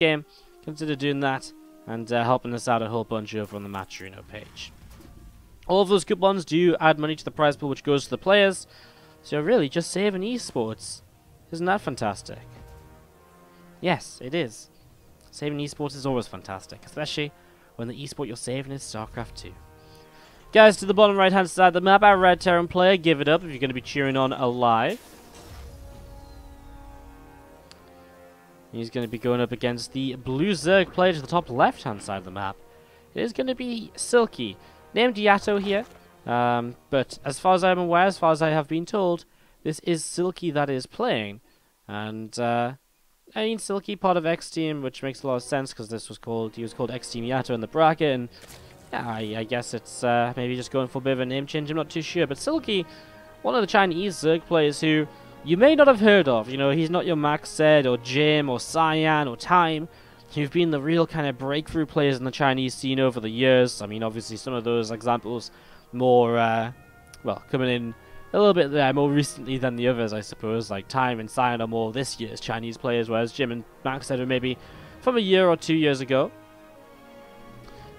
game, consider doing that and helping us out a whole bunch over on the Matcherino page. All of those coupons do add money to the prize pool, which goes to the players. So really, just saving esports. Isn't that fantastic? Yes, it is. Saving esports is always fantastic, especially when the esport you're saving is StarCraft 2. Guys, to the bottom right hand side of the map, our Red Terran player, give it up if you're going to be cheering on aLive. He's going to be going up against the blue Zerg player to the top left hand side of the map. It is going to be Silky, named Yato here. But as far as I'm aware, as far as I have been told, this is Silky that is playing. And I mean, Silky, part of X Team, which makes a lot of sense because he was called X Team Yato in the bracket, and yeah, I guess it's maybe just going for a bit of a name change. I'm not too sure, but Silky, one of the Chinese Zerg players who you may not have heard of. You know, he's not your Max Zed or Jim or Cyan or Time. You've been the real kind of breakthrough players in the Chinese scene over the years. I mean, obviously some of those examples more, well, coming in a little bit more recently than the others, I suppose. Like Time and Cyan are more this year's Chinese players, whereas Jim and Max Zed are maybe from a year or 2 years ago.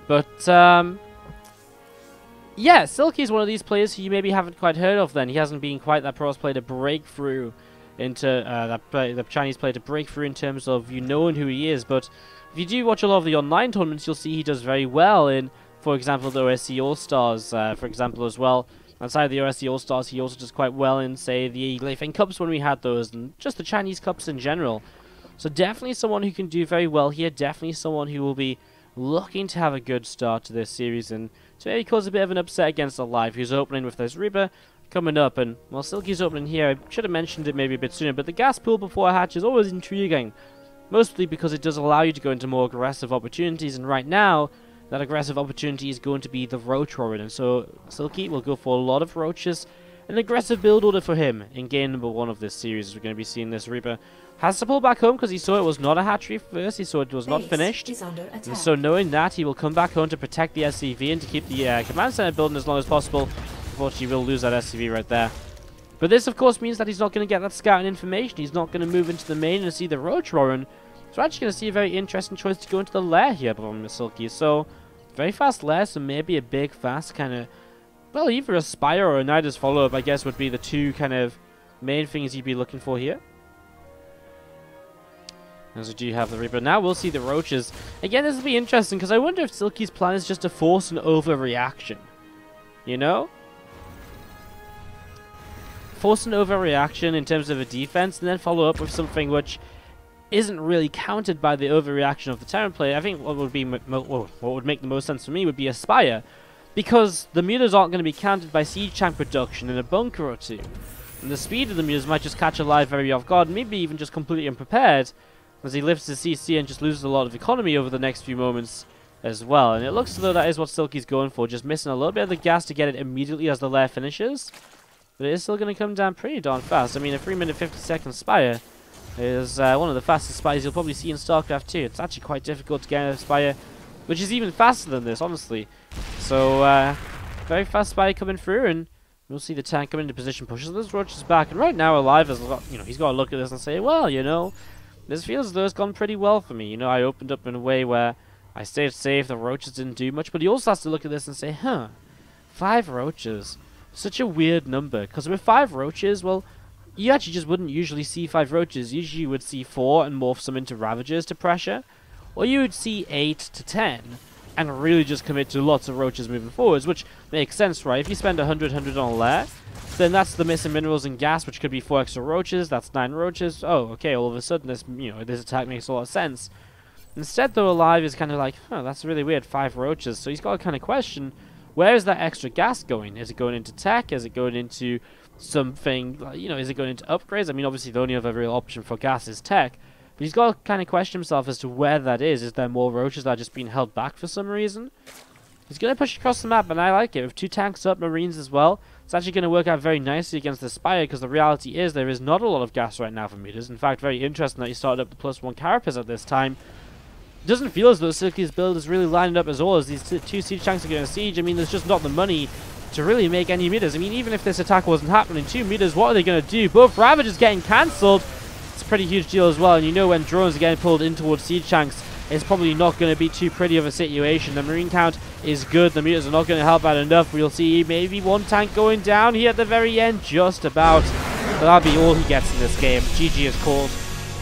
But, yeah, Silky is one of these players who you maybe haven't quite heard of then. He hasn't been quite that pros player to break through into, the Chinese player to break through in terms of you knowing who he is. But if you do watch a lot of the online tournaments, you'll see he does very well in, for example, the OSC All-Stars, for example, as well. Outside of the OSC All-Stars, he also does quite well in, say, the Leifeng Cups when we had those, and just the Chinese Cups in general. So definitely someone who can do very well here, definitely someone who will be looking to have a good start to this series, and to maybe cause a bit of an upset against aLive, who's opening with this Reaper coming up. And while Silky's opening here, I should have mentioned it maybe a bit sooner, but the gas pool before a hatch is always intriguing, mostly because it does allow you to go into more aggressive opportunities, and right now, that aggressive opportunity is going to be the Roach Warren, and so Silky will go for a lot of Roaches. An aggressive build order for him in game number 1 of this series, as we're going to be seeing this Reaper has to pull back home because he saw it was not a hatchery first, he saw it was not finished, and so knowing that, he will come back home to protect the SCV and to keep the command center building as long as possible. Unfortunately, he will lose that SCV right there. But this, of course, means that he's not going to get that scouting information. He's not going to move into the main and see the Roach Warren. So we're actually going to see a very interesting choice to go into the lair here from Silky. So, very fast lair, so maybe a big, fast kind of, well, either a Spire or a Nidus follow-up, I guess, would be the two kind of main things you'd be looking for here. As we do have the Reaper. Now we'll see the Roaches. Again, this will be interesting, because I wonder if Silky's plan is just to force an overreaction. You know? Force an overreaction in terms of a defense, and then follow up with something which isn't really countered by the overreaction of the Terran player. I think what would make the most sense for me would be a Spire, because the mutas aren't going to be countered by siege tank production in a bunker or two. And the speed of the mutas might just catch aLive very off guard, maybe even just completely unprepared, as he lifts his CC and just loses a lot of economy over the next few moments as well. And it looks as though that is what Silky's going for, just missing a little bit of the gas to get it immediately as the lair finishes. But it is still going to come down pretty darn fast. I mean, a 3-minute 50-second Spire is one of the fastest Spires you'll probably see in StarCraft 2. It's actually quite difficult to get a Spire which is even faster than this, honestly. So, very fast Spire coming through, and we'll see the tank come into position, pushes those Roaches back, and right now aLive has got, he's got to look at this and say, well, this feels as though it's gone pretty well for me. I opened up in a way where I stayed safe, the Roaches didn't do much, but he also has to look at this and say, 5 Roaches. Such a weird number, because with 5 Roaches, well, you actually just wouldn't usually see 5 Roaches. Usually you would see 4 and morph some into Ravagers to pressure, or you would see 8 to 10 and really just commit to lots of Roaches moving forwards, which makes sense, right? If you spend 100 on a lair, then that's the missing minerals and gas, which could be 4 extra Roaches, that's 9 Roaches. Oh, okay, all of a sudden this, this attack makes a lot of sense. Instead, though, aLive is kind of like, that's really weird, 5 Roaches, so he's got to kind of question, where is that extra gas going? Is it going into tech? Is it going into something, is it going into upgrades? I mean, obviously the only other real option for gas is tech, but he's got to kind of question himself as to where that is. Is there more Roaches that are just being held back for some reason? He's going to push across the map, and I like it. With 2 tanks up, Marines as well, it's actually going to work out very nicely against the Spire, because the reality is there is not a lot of gas right now for mutas. In fact, very interesting that he started up the +1 Carapace at this time. It doesn't feel as though Silky's build is really lined up as all, as these 2 siege tanks are going to siege. I mean, there's just not the money to really make any mutas. I mean, even if this attack wasn't happening, 2 mutas, what are they going to do? Both Ravagers getting cancelled. It's a pretty huge deal as well. And you know when drones are getting pulled in towards siege tanks, it's probably not going to be too pretty of a situation. The marine count is good. The meters are not going to help out enough. We'll see maybe one tank going down here at the very end, just about. But that'll be all he gets in this game. GG is called.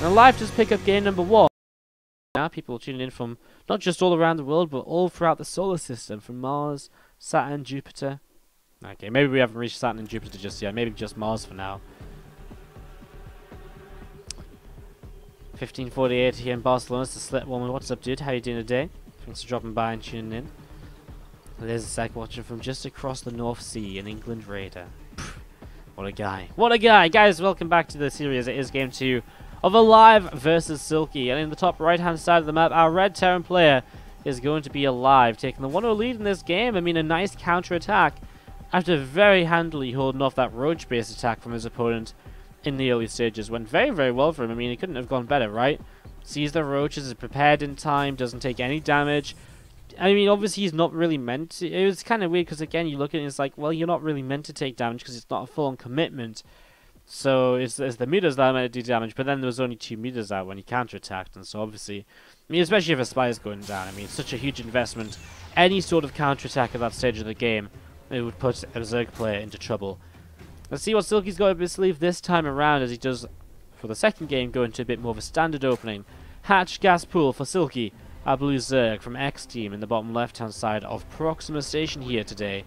And aLive just pick up game number 1. Now people tuning in from not just all around the world, but all throughout the solar system, from Mars, Saturn, Jupiter. Okay, maybe we haven't reached Saturn and Jupiter just yet. Maybe just Mars for now. 1548 here in Barcelona. It's the Slit Woman. What's up, dude? How you doing today? Thanks for dropping by and tuning in. There's a sec watching from just across the North Sea, an England Raider. Pff, what a guy. What a guy! Guys, welcome back to the series. It is game 2 of aLive versus Silky. And in the top right-hand side of the map, our red Terran player is going to be aLive, taking the 1-0 lead in this game. I mean, a nice counter-attack after very handily holding off that roach-based attack from his opponent in the early stages. Went very, very well for him. I mean, it couldn't have gone better, right? Sees the roaches, is prepared in time, doesn't take any damage. I mean, obviously he's not really meant to. It was kind of weird because, again, you look at it and it's like, well, you're not really meant to take damage because it's not a full-on commitment. So it's the meters that are meant to do damage, but then there was only 2 meters out when he counter-attacked, and so obviously, I mean, especially if a spy is going down, I mean, it's such a huge investment. Any sort of counter-attack at that stage of the game, it would put a Zerg player into trouble. Let's see what Silky's got up his sleeve this time around, as he does for the second game go into a bit more of a standard opening. Hatch gas pool for Silky, our blue Zerg from X Team in the bottom left-hand side of Proxima Station here today.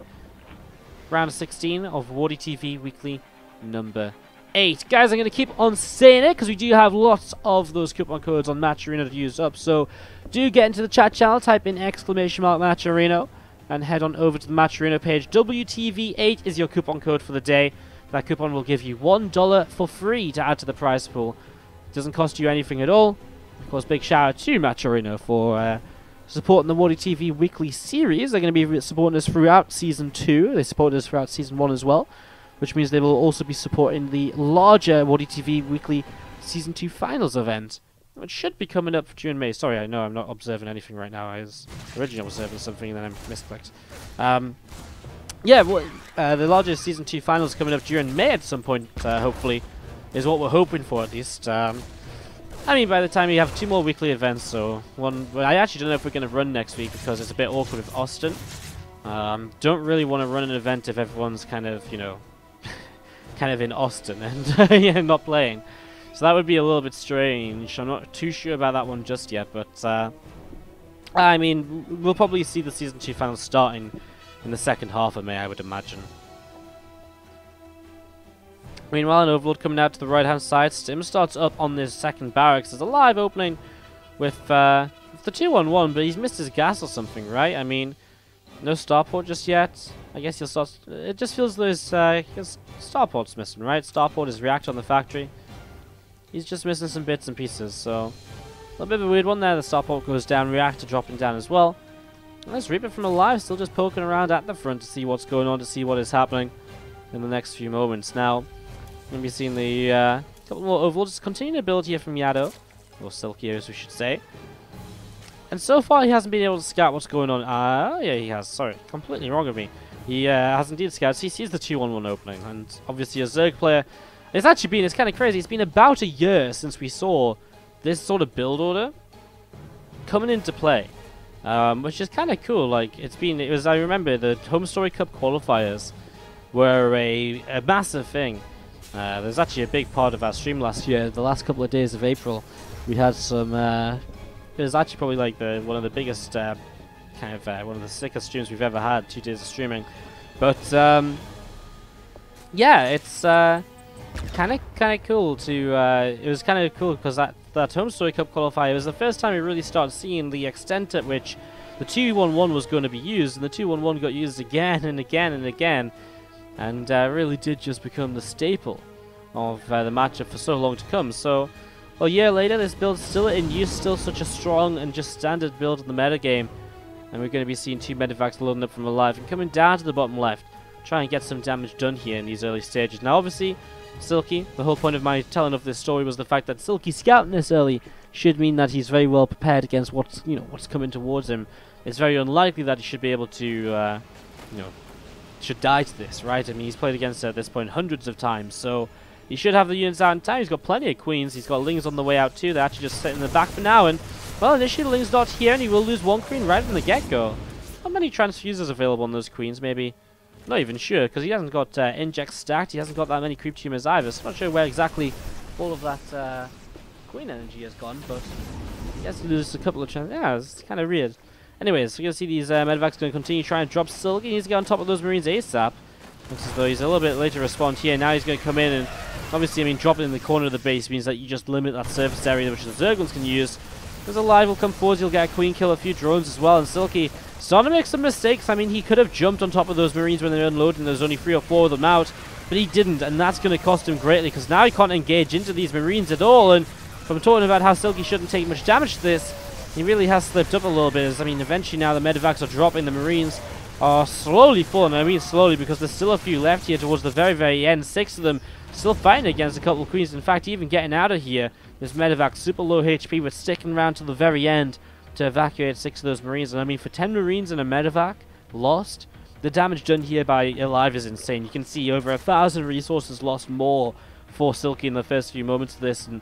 Round 16 of WardiTV Weekly number 8. Guys, I'm going to keep on saying it because we do have lots of those coupon codes on Match Arena to use up. So do get into the chat channel, type in !Match Arena, and head on over to the Match Arena page. WTV8 is your coupon code for the day. That coupon will give you $1 for free to add to the prize pool. It doesn't cost you anything at all. Of course, big shout out to Match Arena for supporting the WardiTV Weekly series. They're going to be supporting us throughout Season 2. They supported us throughout Season 1 as well, which means they will also be supporting the larger WardiTV Weekly Season 2 Finals event, which should be coming up during May. Sorry, I know I'm not observing anything right now. I was originally observing something and then I misclicked. Yeah, well, the largest Season 2 Finals coming up during May at some point, hopefully, is what we're hoping for at least. I mean, by the time we have 2 more weekly events, so one. Well, I actually don't know if we're going to run next week because it's a bit awkward with Austin. Don't really want to run an event if everyone's kind of, you know, kind of in Austin and yeah, not playing. So that would be a little bit strange. I'm not too sure about that one just yet, but I mean, we'll probably see the Season 2 Finals starting in the second half of May, I would imagine. Meanwhile, an Overlord coming out to the right-hand side. Stim starts up on this second barracks. There's a live opening with the 2-1-1, but he's missed his gas or something, right? I mean, no starport just yet. I guess he'll start. It just feels there's his starport's missing, right? Starport is react on the factory. He's just missing some bits and pieces, so a little bit of a weird one there. The starport goes down, reactor dropping down as well. And there's Reaper from aLive still just poking around at the front to see what's going on, to see what is happening in the next few moments. Now, we're going to be seeing the couple more Overlords continue to build here from Yado, or Silky as we should say. And so far he hasn't been able to scout what's going on. Yeah, he has. Sorry, completely wrong of me. He has indeed scouted. He sees the 2-1-1 opening, and obviously a Zerg player. It's kind of crazy. It's been about a year since we saw this sort of build order coming into play, which is kind of cool. Like I remember the Home Story Cup qualifiers were a massive thing. There's actually a big part of our stream last year. The last couple of days of April, we had some. It was actually probably like one of the biggest, one of the sickest streams we've ever had. 2 days of streaming, but yeah, it's kind of cool to. It was kind of cool because that Home Story Cup qualifier was the first time we really started seeing the extent at which the 2-1-1 was going to be used, and the 2-1-1 got used again and again and again, and really did just become the staple of the matchup for so long to come. So, well, a year later, this build's still in use, still such a strong and just standard build in the metagame, and we're going to be seeing 2 medivacs loading up from aLive and coming down to the bottom left, try and get some damage done here in these early stages. Now, obviously, Silky, the whole point of my telling of this story was the fact that Silky scouting this early should mean that he's very well prepared against what's coming towards him. It's very unlikely that he should be able to, should die to this, right? I mean, he's played against it at this point hundreds of times, so He should have the units out in time. He's got plenty of queens. He's got Lings on the way out too. They're actually just sitting in the back for now. And, well, initially Ling's not here, and he will lose one queen right from the get-go. How many transfuses available on those queens, maybe? Not even sure, because he hasn't got inject stacked. He hasn't got that many creep tumors either. So I'm not sure where exactly all of that queen energy has gone, but he has to lose a couple of chances. Yeah, it's kind of weird. Anyways, we're going to see these medevacs going to continue trying to drop Silky. He needs to get on top of those Marines ASAP. Looks as though he's a little bit late to respond here. Now he's going to come in and obviously, I mean, dropping in the corner of the base means that you just limit that surface area which the Zerglings can use. Because aLive will come forward, he'll get a queen kill, a few drones as well, and Silky starting to make some mistakes. I mean, he could have jumped on top of those Marines when they're unloading. There's only 3 or 4 of them out, but he didn't, and that's going to cost him greatly because now he can't engage into these Marines at all. And from talking about how Silky shouldn't take much damage to this, he really has slipped up a little bit. I mean, eventually now the medevacs are dropping, the Marines are slowly falling. I mean slowly because there's still a few left here towards the very, very end. 6 of them still fighting against a couple of queens. In fact, even getting out of here, this medevac super low HP, but sticking around to the very end to evacuate 6 of those Marines. And I mean, for 10 Marines and a medevac lost, the damage done here by aLive is insane. You can see over 1,000 resources lost more for Silky in the first few moments of this. And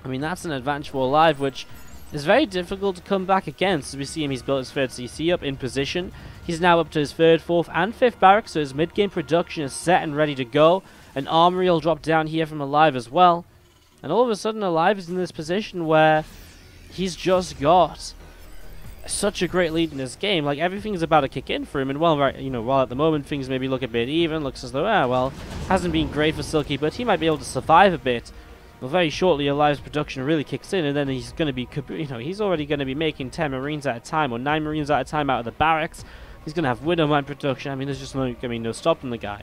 I mean, that's an advantage for aLive, which is very difficult to come back against. As we see him, he's built his 3rd CC up in position. He's now up to his 3rd, 4th, and 5th barracks, so his mid-game production is set and ready to go. An armory will drop down here from aLive as well. And all of a sudden, aLive is in this position where he's just got such a great lead in this game. Like, everything's about to kick in for him. And while at the moment things maybe look a bit even, looks as though, well, hasn't been great for Silky, but he might be able to survive a bit. Well, very shortly, aLive's production really kicks in, and then he's going to be, he's already going to be making 10 Marines at a time, or 9 Marines at a time out of the barracks. He's going to have Widowmine production. I mean, there's just going to be no stopping the guy.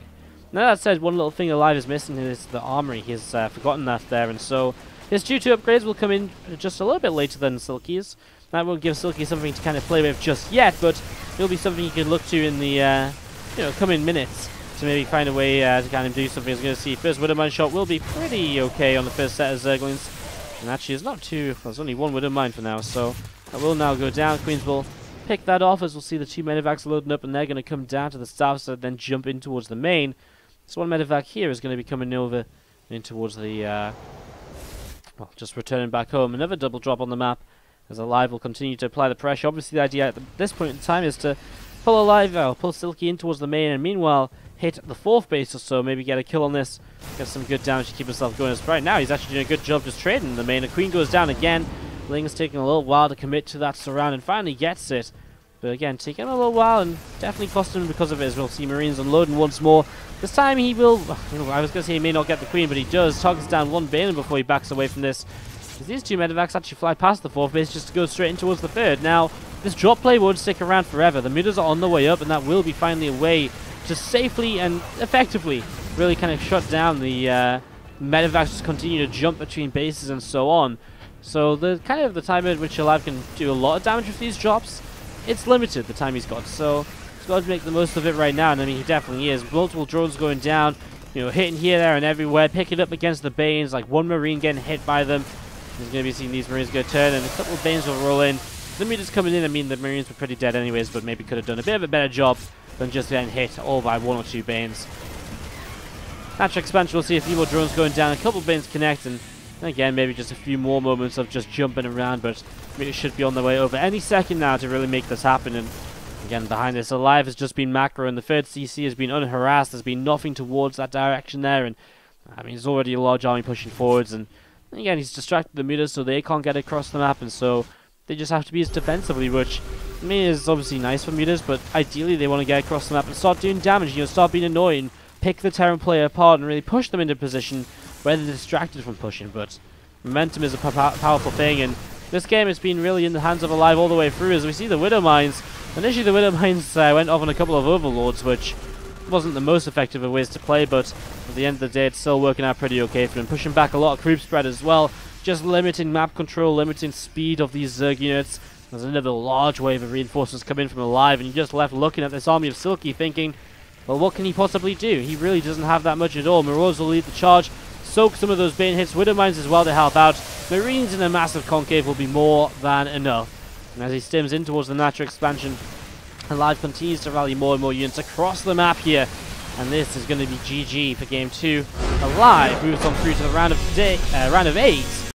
Now that said, one little thing aLive is missing is the armory. He's forgotten that there, and so his 2-2 upgrades will come in just a little bit later than Silky's. That won't give Silky something to kind of play with just yet, but it'll be something you can look to in the coming minutes to maybe find a way to kind of do something. As we're going to see, first Widowmine shot will be pretty okay on the first set of Zerglings. And actually, it's not too... Well, there's only 1 Widowmine for now, so that will now go down. Queens will pick that off as we'll see the 2 medevacs loading up, and they're going to come down to the south side, then jump in towards the main. This 1 medevac here is going to be coming over in towards the... well, just returning back home. Another double drop on the map as aLive will continue to apply the pressure. Obviously, the idea at this point in time is to pull aLive, pull Silky in towards the main, and meanwhile hit the 4th base or so, maybe get a kill on this, get some good damage to keep himself going. As right now, he's actually doing a good job just trading the main. The queen goes down again. Ling's taking a little while to commit to that surround and finally gets it. But again, taking a little while and definitely costing him because of it, as we'll see Marines unloading once more. This time he will, I was going to say he may not get the queen, but he does. Targets down 1 Balin before he backs away from this. As these 2 medevacs actually fly past the 4th base just to go straight in towards the 3rd. Now, this drop play won't stick around forever. The mutas are on the way up, and that will be finally a way to safely and effectively really kind of shut down the medevacs, just continue to jump between bases and so on. So the kind of the time at which aLive can do a lot of damage with these drops, it's limited, the time he's got. So he's got to make the most of it right now, and I mean, he definitely is. Multiple drones going down, hitting here, there, and everywhere, picking up against the Banes, like 1 Marine getting hit by them. He's going to be seeing these Marines go turn, and a couple of Banes will roll in. The meters coming in, I mean, the Marines were pretty dead anyways, but maybe could have done a bit of a better job than just getting hit all by 1 or 2 Banes. Natural expansion, we'll see a few more drones going down, a couple of Banes connect, and again, maybe just a few more moments of just jumping around, but it should be on the way over any second now to really make this happen. And again, behind this, aLive has just been macro, and the 3rd CC has been unharassed. There's been nothing towards that direction there, and I mean, there's already a large army pushing forwards, and again, he's distracted the mutas so they can't get across the map, and so they just have to be as defensively, which I mean is obviously nice for mutas, but ideally they want to get across the map and start doing damage, start being annoying, pick the Terran player apart and really push them into position where they're distracted from pushing. But momentum is a powerful thing, and this game has been really in the hands of aLive all the way through. As we see the Widowmines, initially the Widowmines went off on a couple of Overlords, which wasn't the most effective of ways to play, but at the end of the day it's still working out pretty okay for him. Pushing back a lot of creep spread as well, just limiting map control, limiting speed of these Zerg units. There's another large wave of reinforcements coming from aLive, and you're just left looking at this army of Silky thinking, well, what can he possibly do? He really doesn't have that much at all. Marauders will lead the charge, soak some of those Bane hits, Widowmines as well to help out. Marines in a massive concave will be more than enough. And as he stims in towards the natural expansion, aLive continues to rally more and more units across the map here. And this is going to be GG for game 2. aLive moves on through to the round of 8.